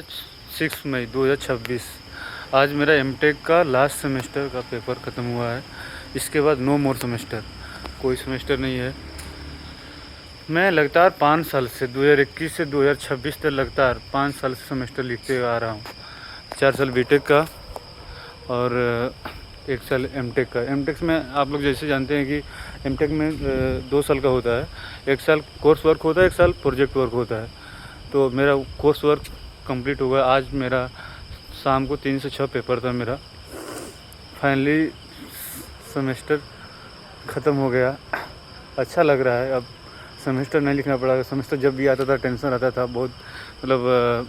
6 मई 2026 आज मेरा एमटेक का लास्ट सेमेस्टर का पेपर ख़त्म हुआ है। इसके बाद नो मोर सेमेस्टर, कोई सेमेस्टर नहीं है। मैं लगातार 5 साल से 2021 से 2026 तक लगातार 5 साल से सेमेस्टर लिखते आ रहा हूँ। 4 साल बीटेक का और 1 साल एमटेक का। एमटेक में आप लोग जैसे जानते हैं कि एमटेक में 2 साल का होता है। 1 साल कोर्स वर्क होता है, 1 साल प्रोजेक्ट वर्क होता है। तो मेरा कोर्स वर्क कंप्लीट हो गया। आज मेरा शाम को 3 से 6 पेपर था मेरा। फाइनली सेमेस्टर ख़त्म हो गया। अच्छा लग रहा है, अब सेमेस्टर नहीं लिखना पड़ा। सेमेस्टर जब भी आता था टेंशन रहता था बहुत, मतलब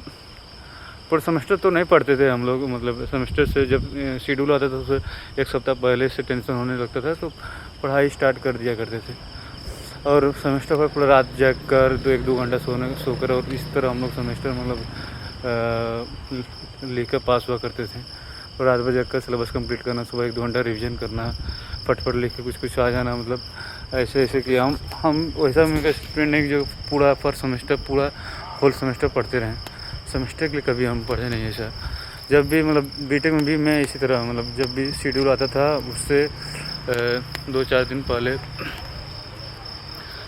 पर सेमेस्टर तो नहीं पढ़ते थे हम लोग। मतलब सेमेस्टर से जब शेड्यूल आता था उससे 1 सप्ताह पहले से टेंशन होने लगता था, तो पढ़ाई स्टार्ट कर दिया करते थे। और सेमेस्टर पर पूरा रात जाग कर 1-2 घंटा सोकर और इस तरह हम लोग सेमेस्टर लेकर पास हुआ करते थे। और रात भर जाग कर सिलेबस कंप्लीट करना, सुबह 1-2 घंटा रिवीजन करना, फटफट लिख के कुछ आ जाना। मतलब ऐसे कि हम वैसा मेरा स्टूडेंट नहीं जो पूरा पर सेमेस्टर पूरा होल सेमेस्टर पढ़ते रहें। सेमेस्टर के लिए कभी हम पढ़े नहीं ऐसा। जब भी मतलब बीटेक में भी मैं इसी तरह, मतलब जब भी शेड्यूल आता था उससे 2-4 दिन पहले,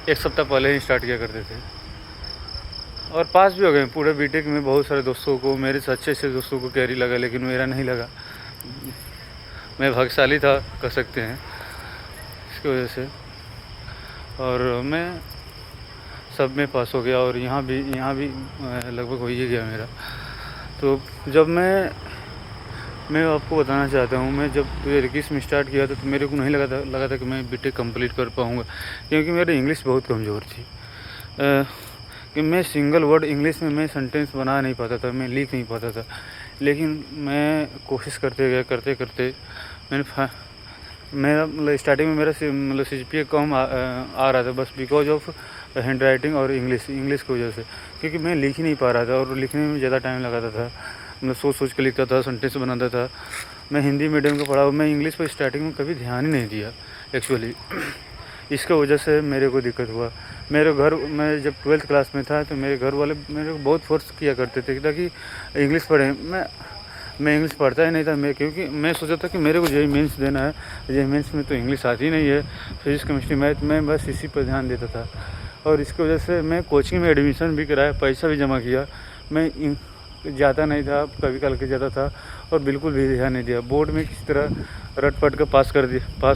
1 सप्ताह पहले ही स्टार्ट किया करते थे। और पास भी हो गए पूरे बीटेक में। बहुत सारे दोस्तों को, मेरे से अच्छे दोस्तों को कैरी लगा, लेकिन मेरा नहीं लगा। मैं भाग्यशाली था कह सकते हैं इसकी वजह से। और मैं सब में पास हो गया और यहाँ भी लगभग हो ही गया मेरा। तो जब मैं आपको बताना चाहता हूँ, मैं जब 2021 में स्टार्ट किया था तो मेरे को नहीं लगा था कि मैं बीटेक कंप्लीट कर पाऊँगा, क्योंकि मेरी इंग्लिश बहुत कमज़ोर थी। कि मैं सिंगल वर्ड इंग्लिश में मैं सेंटेंस बना नहीं पाता था, मैं लिख नहीं पाता था। लेकिन मैं कोशिश करते गया, करते मेरा मतलब स्टार्टिंग में मेरा CGPA कम आ रहा था, बस बिकॉज ऑफ हैंड राइटिंग और इंग्लिश की वजह से। क्योंकि मैं लिख ही नहीं पा रहा था और लिखने में ज़्यादा टाइम लगाता था। मैं सोच के लिखता था, सेंटेंस बनाता था। मैं हिंदी मीडियम का पढ़ा, मैं इंग्लिश पर स्टार्टिंग में कभी ध्यान ही नहीं दिया एक्चुअली। इसका वजह से मेरे को दिक्कत हुआ। मैं जब 12th क्लास में था तो मेरे घर वाले मेरे को बहुत फोर्स किया करते थे ताकि इंग्लिश पढ़ें। मैं इंग्लिश पढ़ता ही नहीं था, क्योंकि मैं सोचा था कि मेरे को जेईई मेंस देना है। जेईई मेंस में तो इंग्लिश आती नहीं है, फिजिक्स केमिस्ट्री मैथ, मैं बस इसी पर ध्यान देता था। और इसकी वजह से मैं कोचिंग में एडमिशन भी कराया, पैसा भी जमा किया। मैं जाता नहीं था, कभी कल के जाता था और बिल्कुल भी ध्यान नहीं दिया। बोर्ड में किस तरह रट पट कर पास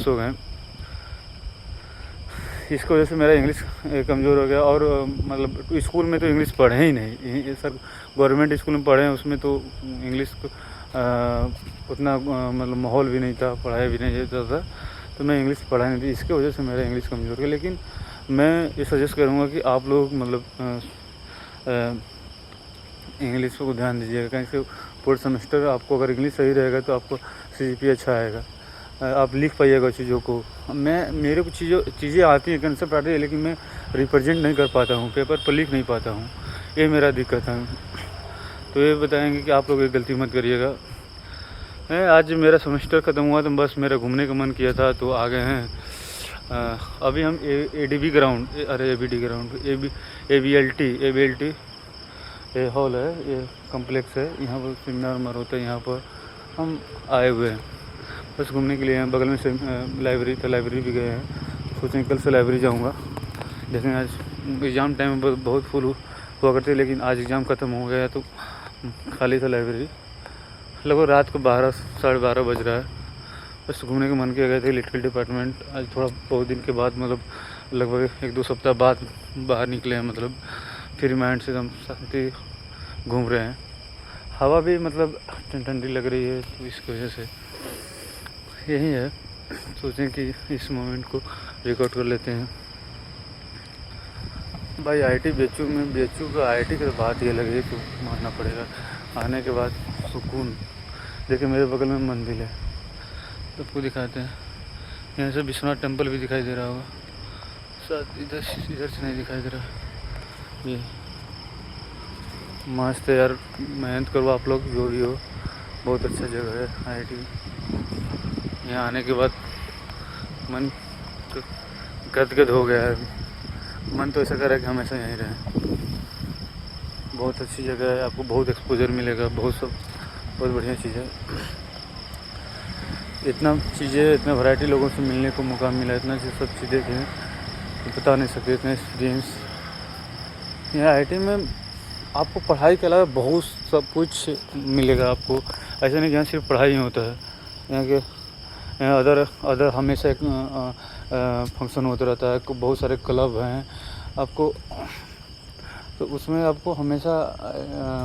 हो गए। इसकी वजह से मेरा इंग्लिश कमज़ोर हो गया। और मतलब स्कूल में तो इंग्लिश पढ़े ही नहीं सर। गवर्नमेंट स्कूल में पढ़े हैं, उसमें तो इंग्लिश उतना मतलब माहौल भी नहीं था, पढ़ाई भी नहीं जाता था, तो मैं इंग्लिश पढ़ा नहीं थी। इसकी वजह से मेरा इंग्लिश कमज़ोर है। लेकिन मैं ये सजेस्ट करूँगा कि आप लोग मतलब इंग्लिश को ध्यान दीजिएगा, क्योंकि पूरे सेमेस्टर आपको अगर इंग्लिश सही रहेगा तो आपको CGPA अच्छा आएगा, आप लिख पाइएगा चीज़ों को। मेरे को चीज़ें आती हैं, कंसेप्ट आती है, लेकिन मैं रिप्रेजेंट नहीं कर पाता हूँ, पेपर पर लिख नहीं पाता हूँ। ये मेरा दिक्कत है। तो ये बताएंगे कि आप लोग ये गलती मत करिएगा। आज मेरा सेमेस्टर ख़त्म हुआ तो बस मेरा घूमने का मन किया था, तो आ गए हैं। अभी हम ABLT हॉल है, ये कम्प्लेक्स है, यहाँ पर सेमिनार होता है, यहाँ पर हम आए हुए हैं बस घूमने के लिए। हैं बगल में से लाइब्रेरी भी गए हैं। सोचें कल से लाइब्रेरी जाऊँगा। लेकिन आज एग्ज़ाम टाइम में बहुत फुल हुआ करते, लेकिन आज एग्ज़ाम ख़त्म हो गया तो खाली था लाइब्रेरी। लगभग रात को 12-12:30 बज रहा है। बस घूमने का मन किया गया था इलेक्ट्रिकल डिपार्टमेंट। आज थोड़ा बहुत दिन के बाद, मतलब लगभग 1-2 सप्ताह बाद बाहर निकले हैं। मतलब फ्री माइंड से हम शांति घूम रहे हैं। हवा भी मतलब ठंडी लग रही है, तो इसकी वजह से यही है। सोचें कि इस मोमेंट को रिकॉर्ड कर लेते हैं। भाई IIT BHU का IIT की बात ये लगी तो मानना पड़ेगा। आने के बाद सुकून। देखिए मेरे बगल में मंदिर है, सबको दिखाते हैं। यहाँ से विश्वनाथ टेम्पल भी दिखाई दे रहा होगा, शायद इधर से नहीं दिखाई दे रहा। ये मस्त है यार, मेहनत करो आप लोग जो भी हो, बहुत अच्छा जगह है IIT। यहाँ आने के बाद मन गदगद हो गया है। मन तो ऐसा कर रहा है कि हमेशा यहीं रहें। बहुत अच्छी जगह है, आपको बहुत एक्सपोजर मिलेगा, बहुत बढ़िया चीज़ है। इतना चीज़ें, इतना वैरायटी लोगों से मिलने को मौका मिला, इतना सब चीज़ें देखें तो बता नहीं सकते, इतना एक्सपीरियंस। यहाँ आईआईटी में आपको पढ़ाई के अलावा बहुत सब कुछ मिलेगा आपको। ऐसा नहीं कि यहाँ सिर्फ पढ़ाई ही होता है, यहाँ के यहाँ अदर हमेशा एक फंक्शन होता रहता है, बहुत सारे क्लब हैं आपको, तो उसमें आपको हमेशा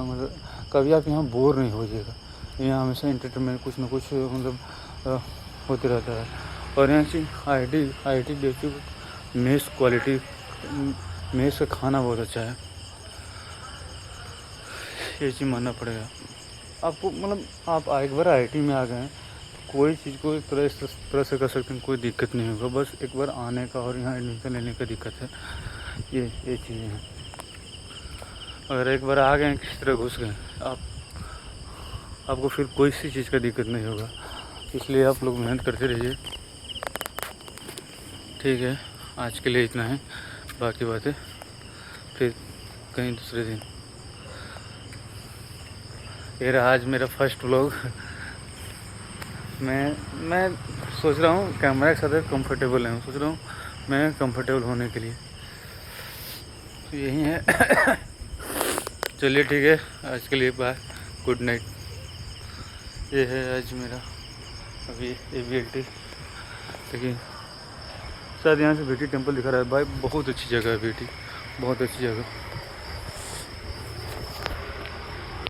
मतलब कभी आप यहाँ बोर नहीं होइएगा। यहाँ हमेशा एंटरटेनमेंट कुछ ना कुछ मतलब होते रहता है। और यहाँ की आई.आई.टी देखिए, मेस क्वालिटी, मेस का खाना बहुत अच्छा है, ये चीज़ मानना पड़ेगा आपको। मतलब आप एक बार आई.आई.टी में आ गए हैं, कोई चीज़ को इस तरह से कर सकते हैं, कोई दिक्कत नहीं होगा। बस एक बार आने का और यहाँ एडमिशन लेने का दिक्कत है, ये चीज़ें हैं। अगर एक बार आ गए, किसी तरह घुस गए, आपको फिर कोई सी चीज़ का दिक्कत नहीं होगा। इसलिए आप लोग मेहनत करते रहिए। ठीक है, आज के लिए इतना है, बाकी बातें फिर कहीं दूसरे दिन। ये रहा आज मेरा फर्स्ट व्लॉग। मैं सोच रहा हूँ कैमरा के साथ कंफर्टेबल है, सोच रहा हूँ मैं कंफर्टेबल होने के लिए, तो यही है। चलिए ठीक है, आज के लिए बाय, गुड नाइट। ये है आज मेरा अभी ABLT, लेकिन शायद यहाँ से VT टेम्पल दिखा रहा है भाई, बहुत अच्छी जगह है VT, बहुत अच्छी जगह।